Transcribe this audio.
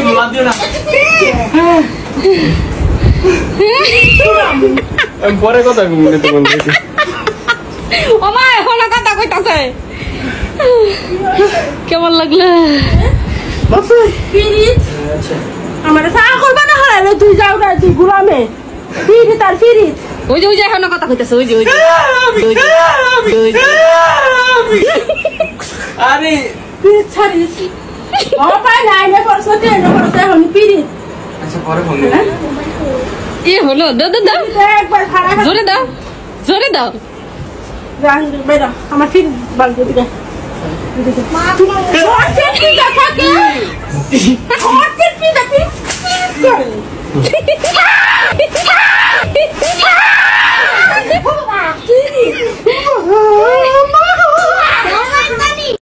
बुला दियो ना পরে কথা ঘুমনে তো বলতে ও মা এখন কথা কইতাছে কেমন লাগলো বাস পিরিত আমার সারা করবা না হলে তুই যাও না তুই গুলামে পিরিত আর পিরিত ওই যে এখন কথা কইতাছে ওই যে আরে পিরিত ছাড়িস ও পাই নাই না পরসতে না পরসতে হনি পিরিত আচ্ছা পরে ফোন দে এ হলো দাও একবার খাড়া জোরে দাও রাং বেরা আমার ফির বাল দিকে মা তুমি হচ্ছে কি কথা কি হচ্ছে কি দেখি বাবা